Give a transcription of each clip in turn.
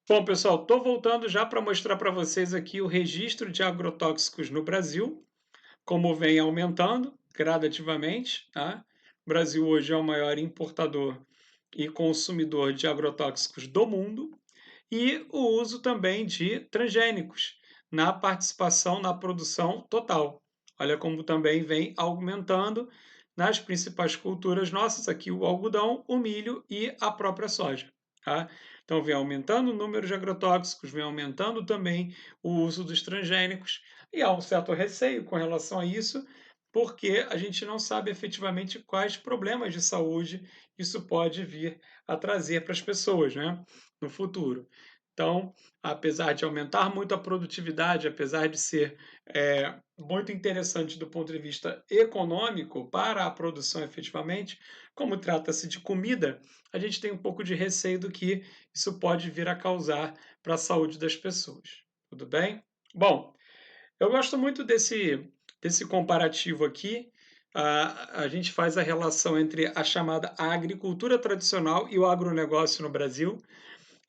Bom, pessoal, estou voltando já para mostrar para vocês aqui o registro de agrotóxicos no Brasil, como vem aumentando gradativamente, tá? O Brasil hoje é o maior importador e consumidor de agrotóxicos do mundo e o uso também de transgênicos na participação na produção total. Olha como também vem aumentando nas principais culturas nossas aqui o algodão, o milho e a própria soja. Tá? Então vem aumentando o número de agrotóxicos, vem aumentando também o uso dos transgênicos e há um certo receio com relação a isso, porque a gente não sabe efetivamente quais problemas de saúde isso pode vir a trazer para as pessoas, né, no futuro. Então, apesar de aumentar muito a produtividade, apesar de ser muito interessante do ponto de vista econômico para a produção efetivamente, como trata-se de comida, a gente tem um pouco de receio do que isso pode vir a causar para a saúde das pessoas. Tudo bem? Bom, eu gosto muito desse comparativo aqui. A gente faz a relação entre a chamada agricultura tradicional e o agronegócio no Brasil.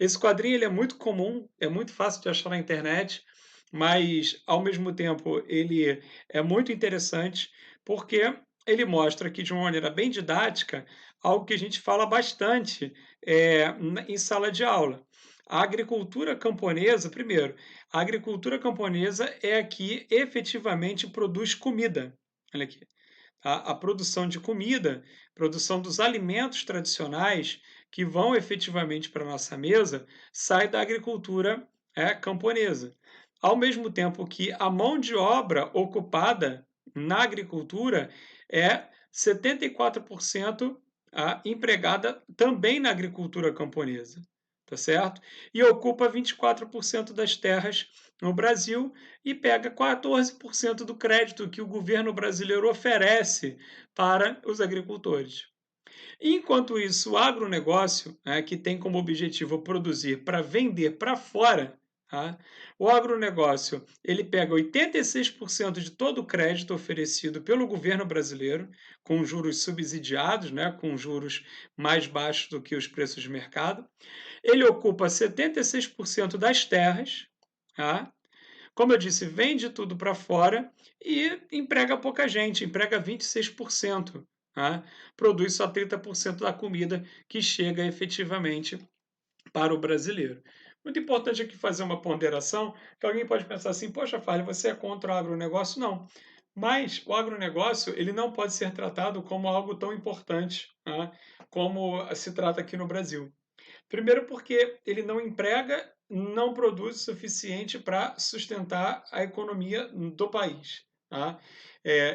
Esse quadrinho ele é muito comum, é muito fácil de achar na internet, mas ao mesmo tempo ele é muito interessante porque ele mostra aqui de uma maneira bem didática algo que a gente fala bastante em sala de aula. A agricultura camponesa, primeiro, a agricultura camponesa é a que efetivamente produz comida. Olha aqui. A produção de comida, produção dos alimentos tradicionais que vão efetivamente para a nossa mesa, sai da agricultura camponesa. Ao mesmo tempo que a mão de obra ocupada na agricultura é 74% empregada também na agricultura camponesa, tá certo? E ocupa 24% das terras no Brasil e pega 14% do crédito que o governo brasileiro oferece para os agricultores. Enquanto isso, o agronegócio, né, que tem como objetivo produzir para vender para fora, tá? O agronegócio ele pega 86% de todo o crédito oferecido pelo governo brasileiro, com juros subsidiados, né, com juros mais baixos do que os preços de mercado. Ele ocupa 76% das terras, tá? Como eu disse, vende tudo para fora e emprega pouca gente, emprega 26%. Tá? Produz só 30% da comida que chega efetivamente para o brasileiro. Muito importante aqui fazer uma ponderação, que alguém pode pensar assim, poxa, Fábio, você é contra o agronegócio? Não. Mas o agronegócio ele não pode ser tratado como algo tão importante, tá? Como se trata aqui no Brasil. Primeiro porque ele não emprega, não produz o suficiente para sustentar a economia do país. Tá?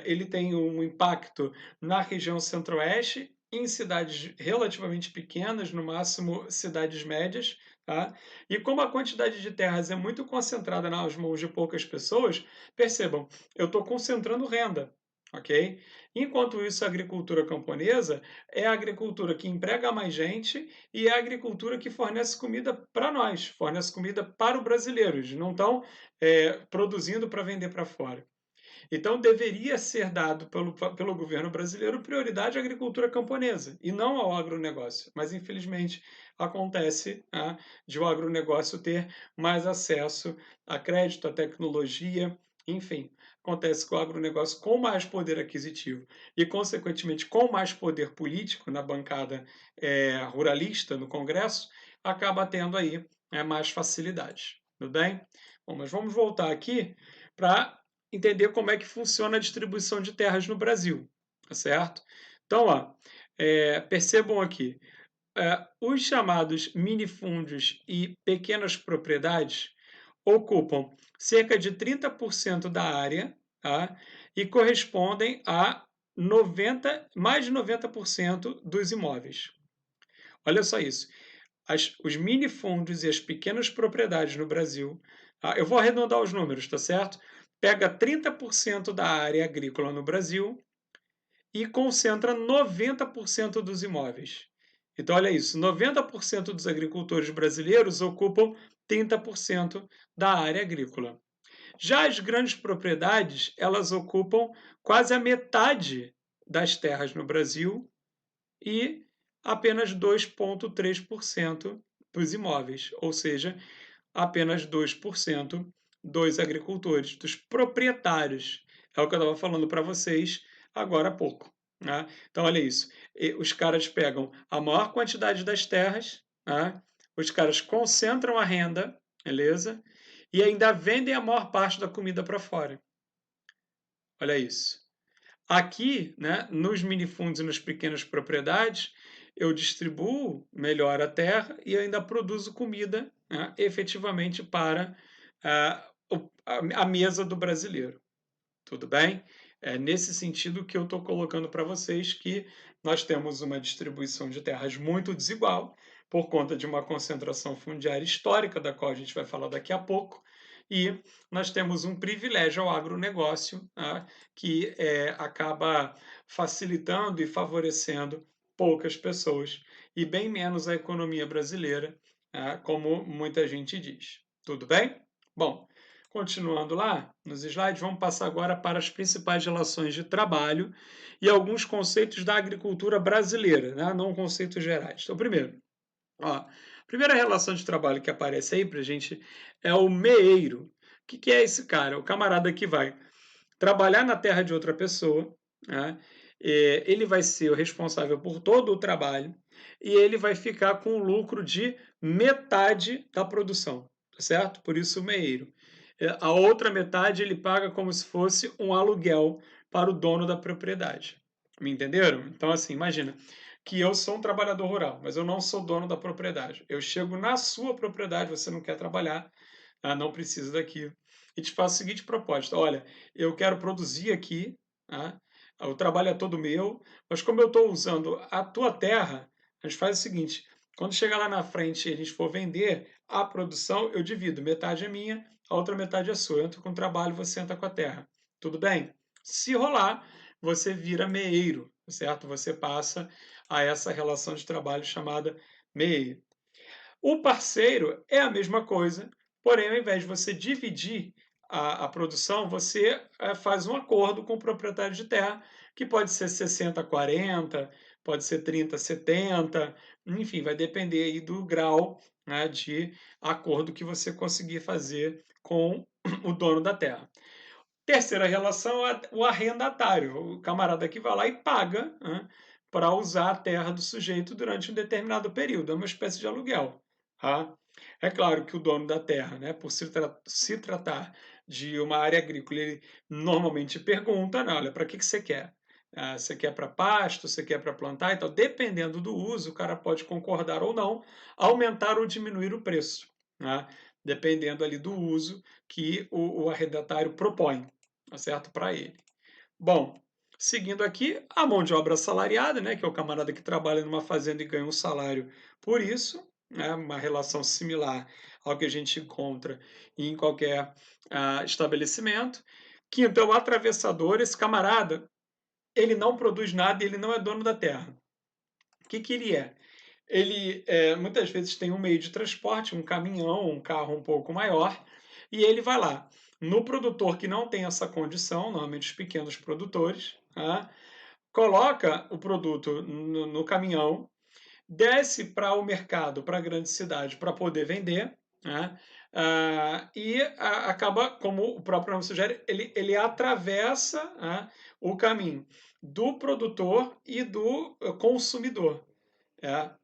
Ele tem um impacto na região centro-oeste, em cidades relativamente pequenas, no máximo cidades médias, tá? E como a quantidade de terras é muito concentrada nas mãos de poucas pessoas, percebam, eu estou concentrando renda, ok? Enquanto isso, a agricultura camponesa é a agricultura que emprega mais gente e é a agricultura que fornece comida para nós, fornece comida para os brasileiros, não estão produzindo para vender para fora. Então, deveria ser dado pelo governo brasileiro prioridade à agricultura camponesa e não ao agronegócio. Mas, infelizmente, acontece de o agronegócio ter mais acesso a crédito, a tecnologia, enfim, acontece que o agronegócio, com mais poder aquisitivo e, consequentemente, com mais poder político na bancada ruralista no Congresso, acaba tendo aí mais facilidades. Tudo bem? Bom, mas vamos voltar aqui para entender como é que funciona a distribuição de terras no Brasil, tá certo? Então, ó, percebam aqui, os chamados minifúndios e pequenas propriedades ocupam cerca de 30% da área, tá? E correspondem a 90, mais de 90% dos imóveis. Olha só isso. Os minifúndios e as pequenas propriedades no Brasil, tá? Eu vou arredondar os números, tá certo? Pega 30% da área agrícola no Brasil e concentra 90% dos imóveis. Então, olha isso: 90% dos agricultores brasileiros ocupam 30% da área agrícola. Já as grandes propriedades, elas ocupam quase a metade das terras no Brasil e apenas 2,3% dos imóveis, ou seja, apenas 2% dos agricultores, dos proprietários. É o que eu estava falando para vocês agora há pouco. Né? Então, olha isso. Os caras pegam a maior quantidade das terras, né? Os caras concentram a renda, beleza? E ainda vendem a maior parte da comida para fora. Olha isso. Aqui, né, nos minifundos e nas pequenas propriedades, eu distribuo melhor a terra e ainda produzo comida, né, efetivamente para a mesa do brasileiro. Tudo bem? É nesse sentido que eu estou colocando para vocês que nós temos uma distribuição de terras muito desigual, por conta de uma concentração fundiária histórica, da qual a gente vai falar daqui a pouco, e nós temos um privilégio ao agronegócio, né, que acaba facilitando e favorecendo poucas pessoas e bem menos a economia brasileira, como muita gente diz. Tudo bem? Bom, continuando lá nos slides, vamos passar agora para as principais relações de trabalho e alguns conceitos da agricultura brasileira, né? Não conceitos gerais. Então, primeiro, a primeira relação de trabalho que aparece aí para a gente é o meeiro. O que é esse cara? O camarada que vai trabalhar na terra de outra pessoa, né? Ele vai ser o responsável por todo o trabalho e ele vai ficar com o lucro de metade da produção, tá certo? Por isso o meeiro. A outra metade ele paga como se fosse um aluguel para o dono da propriedade. Me entenderam? Então, assim, imagina que eu sou um trabalhador rural, mas eu não sou dono da propriedade. Eu chego na sua propriedade, você não quer trabalhar, não precisa daqui, e te faço a seguinte proposta: olha, eu quero produzir aqui, o trabalho é todo meu, mas como eu estou usando a tua terra, a gente faz o seguinte: quando chegar lá na frente e a gente for vender a produção, eu divido, metade é minha, a outra metade é sua. Eu entro com o trabalho, você entra com a terra. Tudo bem? Se rolar, você vira meeiro, certo? Você passa a essa relação de trabalho chamada meeiro. O parceiro é a mesma coisa, porém, ao invés de você dividir a produção, você faz um acordo com o proprietário de terra, que pode ser 60-40, pode ser 30-70, enfim, vai depender aí do grau, né, de acordo que você conseguir fazer com o dono da terra. Terceira relação é o arrendatário, o camarada que vai lá e paga, né, para usar a terra do sujeito durante um determinado período, é uma espécie de aluguel. Tá? É claro que o dono da terra, né, por se tratar de uma área agrícola, ele normalmente pergunta, né, olha, para que você quer? Você quer para pasto, você quer para plantar? Então, dependendo do uso, o cara pode concordar ou não, aumentar ou diminuir o preço, né, dependendo ali do uso que o arrendatário propõe, tá certo? Para ele. Bom, seguindo aqui, a mão de obra assalariada, né, que é o camarada que trabalha numa fazenda e ganha um salário por isso, né, uma relação similar ao que a gente encontra em qualquer estabelecimento. Quinto é o atravessador, esse camarada, ele não produz nada e ele não é dono da terra. O que ele é? Ele muitas vezes tem um meio de transporte, um caminhão, um carro um pouco maior, e ele vai lá no produtor que não tem essa condição, normalmente os pequenos produtores, tá? Coloca o produto no caminhão, desce para o mercado, para a grande cidade, para poder vender, né? Acaba, como o próprio nome sugere, ele atravessa o caminho do produtor e do consumidor.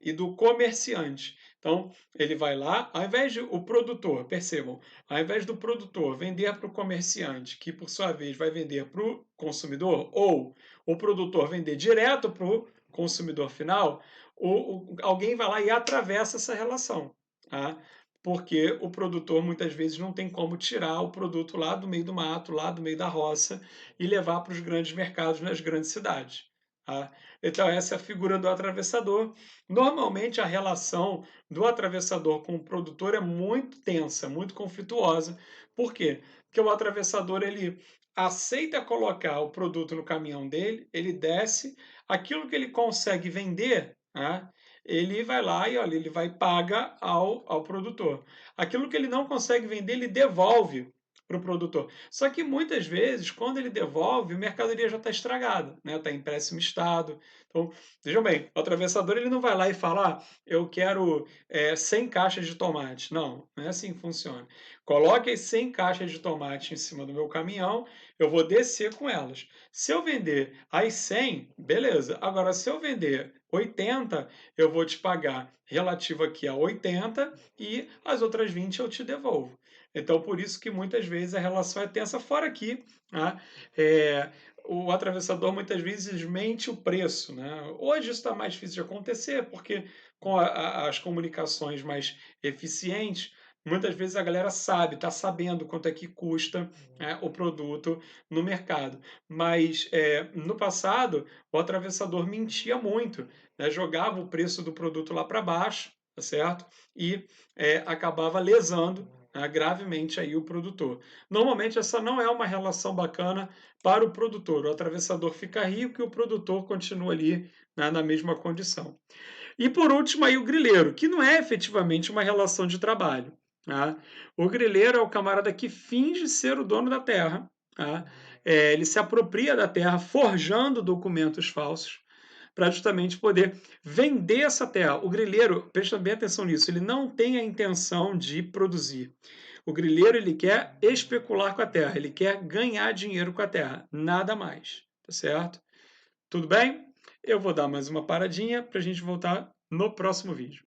E do comerciante. Então, ele vai lá, ao invés de o produtor, percebam, ao invés do produtor vender para o comerciante, que por sua vez vai vender para o consumidor, ou o produtor vender direto para o consumidor final, alguém vai lá e atravessa essa relação. Tá? Porque o produtor muitas vezes não tem como tirar o produto lá do meio do mato, lá do meio da roça, e levar para os grandes mercados nas grandes cidades. Tá? Então, essa é a figura do atravessador. Normalmente, a relação do atravessador com o produtor é muito tensa, muito conflituosa. Por quê? Porque o atravessador ele aceita colocar o produto no caminhão dele, ele desce, aquilo que ele consegue vender, ele vai lá e olha, ele vai pagar ao produtor. Aquilo que ele não consegue vender, ele devolve para o produtor. Só que muitas vezes, quando ele devolve, a mercadoria já está estragada, né? Está em péssimo estado. Então, vejam bem, o atravessador ele não vai lá e fala, eu quero 100 caixas de tomate. Não, não é assim que funciona. Coloque as 100 caixas de tomate em cima do meu caminhão, eu vou descer com elas. Se eu vender as 100, beleza. Agora, se eu vender 80, eu vou te pagar relativo aqui a 80 e as outras 20 eu te devolvo. Então, por isso que muitas vezes a relação é tensa, fora aqui, né? É, o atravessador muitas vezes mente o preço, né? Hoje isso está mais difícil de acontecer, porque com as comunicações mais eficientes, muitas vezes a galera sabe, está sabendo quanto é que custa o produto no mercado. Mas no passado, o atravessador mentia muito, né? Jogava o preço do produto lá para baixo, tá certo? E acabava lesando, né, gravemente aí o produtor. Normalmente essa não é uma relação bacana para o produtor. O atravessador fica rico e o produtor continua ali, né, na mesma condição. E por último aí o grileiro, que não é efetivamente uma relação de trabalho. Tá? O grileiro é o camarada que finge ser o dono da terra. Tá? Ele se apropria da terra forjando documentos falsos para justamente poder vender essa terra. O grileiro, presta bem atenção nisso, ele não tem a intenção de produzir. O grileiro ele quer especular com a terra, ele quer ganhar dinheiro com a terra, nada mais, tá certo? Tudo bem? Eu vou dar mais uma paradinha para a gente voltar no próximo vídeo.